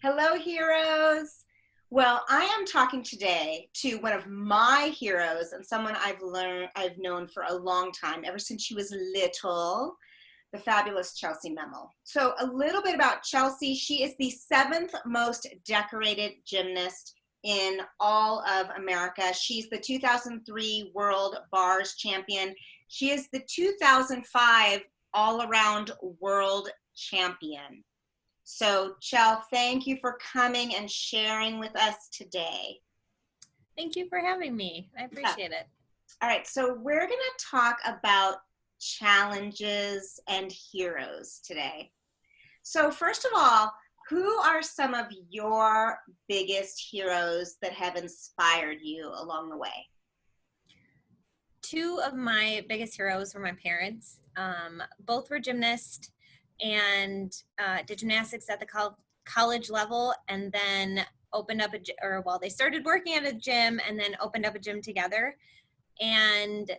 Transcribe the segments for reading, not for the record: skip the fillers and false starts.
Hello, heroes. Well, I am talking today to one of my heroes and someone I've known for a long time, ever since she was little, the fabulous Chellsie Memmel. So, a little bit about Chellsie. She is the seventh most decorated gymnast in all of America. She's the 2003 World Bars Champion. She is the 2005 All Around World Champion. So, Chell, thank you for coming and sharing with us today. Thank you for having me. I Yeah. appreciate it. All right, so we're going to talk about challenges and heroes today. So, first of all, who are some of your biggest heroes that have inspired you along the way? Two of my biggest heroes were my parents. Both were gymnasts and did gymnastics at the college level, and then opened up they started working at a gym and then opened up a gym together. And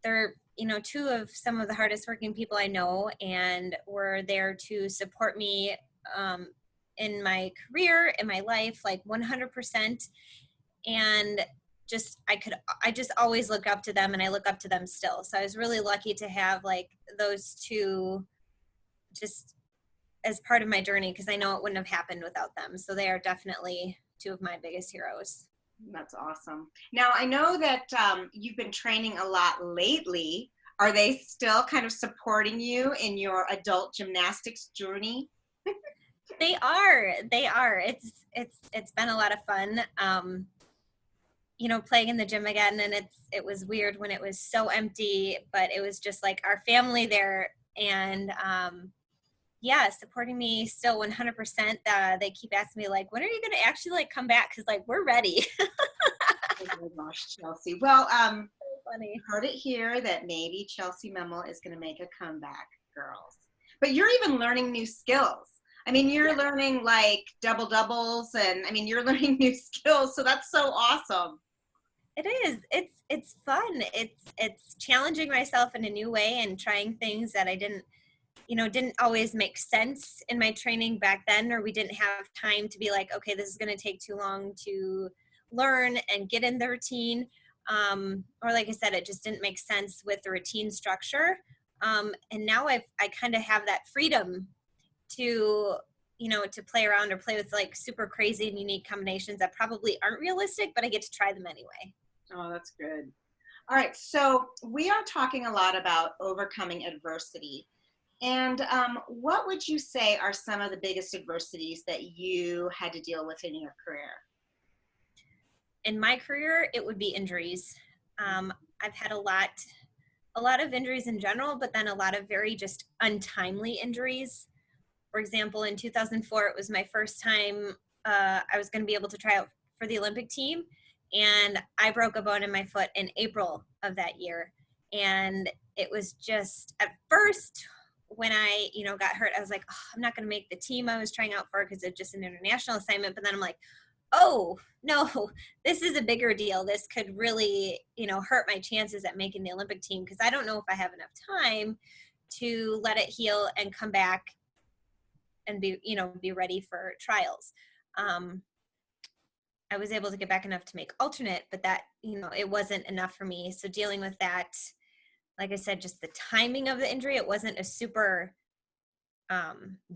they're two of some of the hardest working people I know, and were there to support me in my career, in my life, like 100%. And I just always look up to them, and I look up to them still. So I was really lucky to have like those two just as part of my journey, because I know it wouldn't have happened without them. So they are definitely two of my biggest heroes. That's awesome. Now, I know that you've been training a lot lately. Are they still kind of supporting you in your adult gymnastics journey? They are. It's been a lot of fun. Playing in the gym again, and it was weird when it was so empty, but it was just like our family there. And yeah, supporting me still 100%. They keep asking me like, when are you going to actually like come back? Because like we're ready. Oh my gosh, Chelsea. Well, Funny. heard it here that maybe Chellsie Memmel is going to make a comeback, girls. But you're even learning new skills. I mean, you're Yeah, learning like double doubles, and I mean, you're learning new skills. So that's so awesome. it is. It's fun. It's challenging myself in a new way and trying things that I didn't always make sense in my training back then, or we didn't have time to be like, okay, this is going to take too long to learn and get in the routine. Or like I said, it just didn't make sense with the routine structure. And now I kind of have that freedom to, to play around or play with like super crazy and unique combinations that probably aren't realistic, but I get to try them anyway. Oh, that's good. All right. So we are talking a lot about overcoming adversity. And what would you say are some of the biggest adversities that you had to deal with in your career? In my career, it would be injuries. I've had a lot of injuries in general, but then a lot of very just untimely injuries. For example, in 2004, it was my first time I was going to be able to try out for the Olympic team. And I broke a bone in my foot in April of that year. And it was just at first when I, got hurt, I was like, oh, I'm not going to make the team I was trying out for because it's just an international assignment. But then I'm like, oh, no, this is a bigger deal. This could really, hurt my chances at making the Olympic team, because I don't know if I have enough time to let it heal and come back and be ready for trials. Um, I was able to get back enough to make alternate, but that, it wasn't enough for me. So dealing with that, like I said, just the timing of the injury, it wasn't a super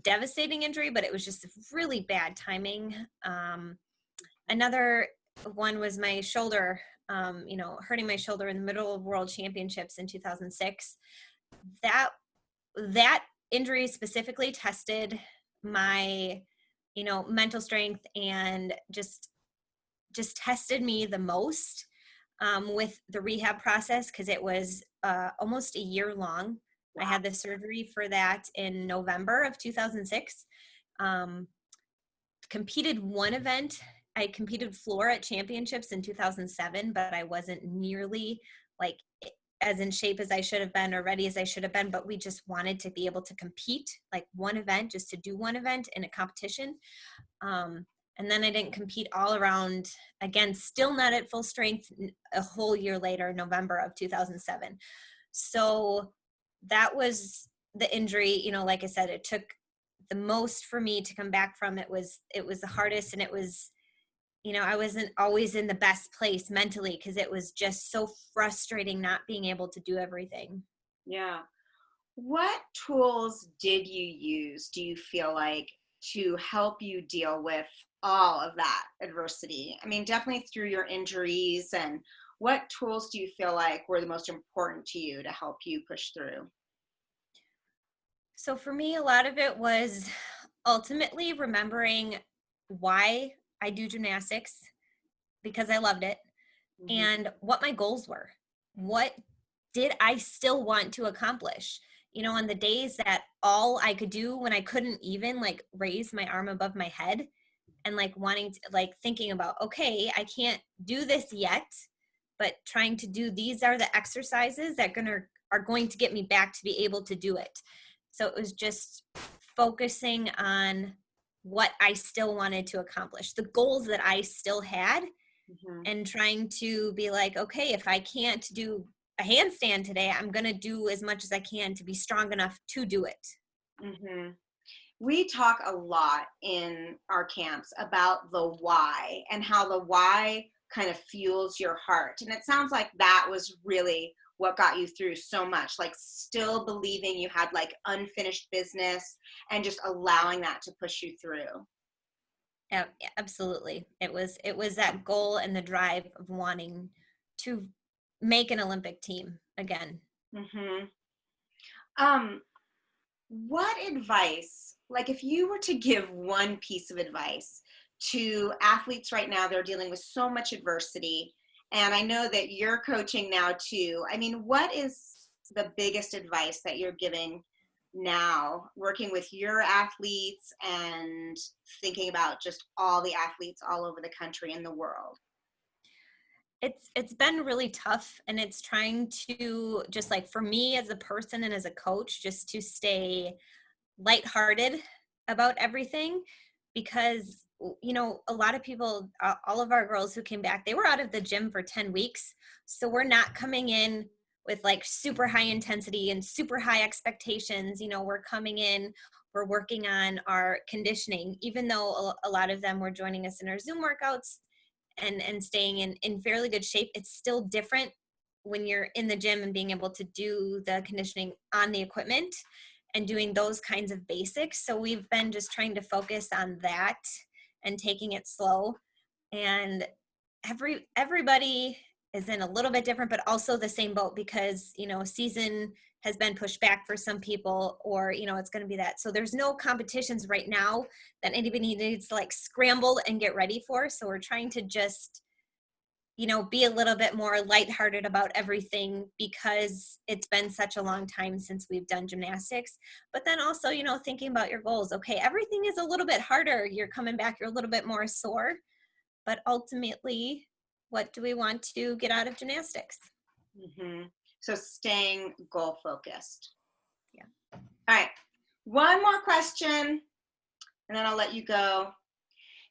devastating injury, but it was just really bad timing. Another one was my shoulder, hurting my shoulder in the middle of World Championships in 2006. That injury specifically tested my, mental strength, and just tested me the most with the rehab process, because it was almost a year long. I Wow. had the surgery for that in November of 2006. Um, Competed one event. I competed floor at championships in 2007, but I wasn't nearly like as in shape as I should have been or ready as I should have been. But we just wanted to be able to compete like one event, just to do one event in a competition. And then I didn't compete all around again, still not at full strength, a whole year later, November of 2007. So that was the injury. Like I said, it took the most for me to come back from. It was the hardest, and it was, I wasn't always in the best place mentally because it was just so frustrating not being able to do everything. Yeah. What tools did you use, do you feel like, to help you deal with all of that adversity? I mean, definitely through your injuries, and what tools do you feel like were the most important to you to help you push through? So for me, a lot of it was ultimately remembering why I do gymnastics, because I loved it, Hmm. and what my goals were. What did I still want to accomplish? On the days that all I could do, when I couldn't even like raise my arm above my head, and like wanting to, like thinking about, okay, I can't do this yet, but trying to do, these are the exercises that are going to get me back to be able to do it. So it was just focusing on what I still wanted to accomplish, the goals that I still had, Hmm. and trying to be like, okay, if I can't do a handstand today, I'm going to do as much as I can to be strong enough to do it. Hmm. We talk a lot in our camps about the why, and how the why kind of fuels your heart. And it sounds like that was really what got you through so much, like still believing you had like unfinished business and just allowing that to push you through. Yeah, absolutely. It was that goal and the drive of wanting to make an Olympic team again. Hmm. Um, what advice, like if you were to give one piece of advice to athletes right now, they're dealing with so much adversity, and I know that you're coaching now too. I mean, what is the biggest advice that you're giving now, working with your athletes and thinking about just all the athletes all over the country and the world? It's been really tough, and it's trying to, just like for me as a person and as a coach, just to stay lighthearted about everything, because a lot of people, all of our girls who came back, they were out of the gym for 10 weeks, so we're not coming in with like super high intensity and super high expectations. We're coming in, we're working on our conditioning, even though a lot of them were joining us in our Zoom workouts and staying in fairly good shape. It's still different when you're in the gym and being able to do the conditioning on the equipment and doing those kinds of basics. So we've been just trying to focus on that and taking it slow. And everybody is in a little bit different, but also the same boat, because season has been pushed back for some people, or it's going to be that. So there's no competitions right now that anybody needs to like scramble and get ready for. So we're trying to just be a little bit more lighthearted about everything, because it's been such a long time since we've done gymnastics. But then also, thinking about your goals. Okay, everything is a little bit harder. You're coming back, you're a little bit more sore. But ultimately, what do we want to get out of gymnastics? Hmm. So staying goal focused. Yeah. All right, one more question and then I'll let you go.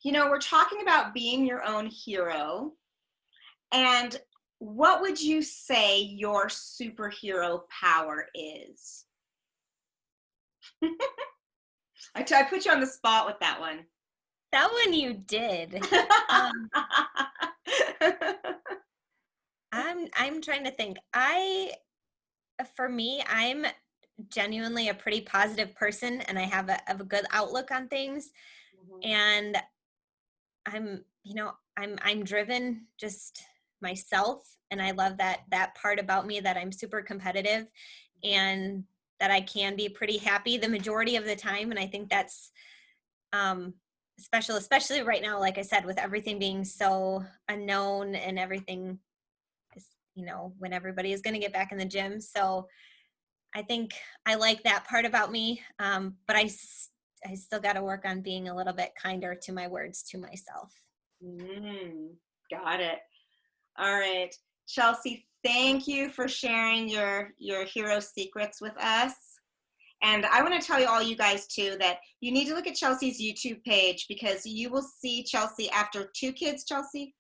We're talking about being your own hero. And what would you say your superhero power is? I put you on the spot with that one. That one you did. Um, I'm trying to think. For me, I'm genuinely a pretty positive person, and I have a good outlook on things. Mhm. And I'm driven, just myself, and I love that part about me, that I'm super competitive, and that I can be pretty happy the majority of the time. And I think that's um special, especially right now, like I said, with everything being so unknown, and everything is, when everybody is going to get back in the gym. So I think I like that part about me. But I still got to work on being a little bit kinder to my words to myself. Mm, got it. All right. Chellsie, thank you for sharing your hero secrets with us. And I want to tell you, all you guys too, that you need to look at Chelsie's YouTube page, because you will see Chellsie after two kids, Chellsie.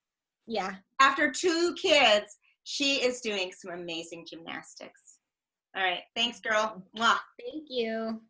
Yeah. After two kids, she is doing some amazing gymnastics. All right. Thanks, girl. Mwah. Thank you.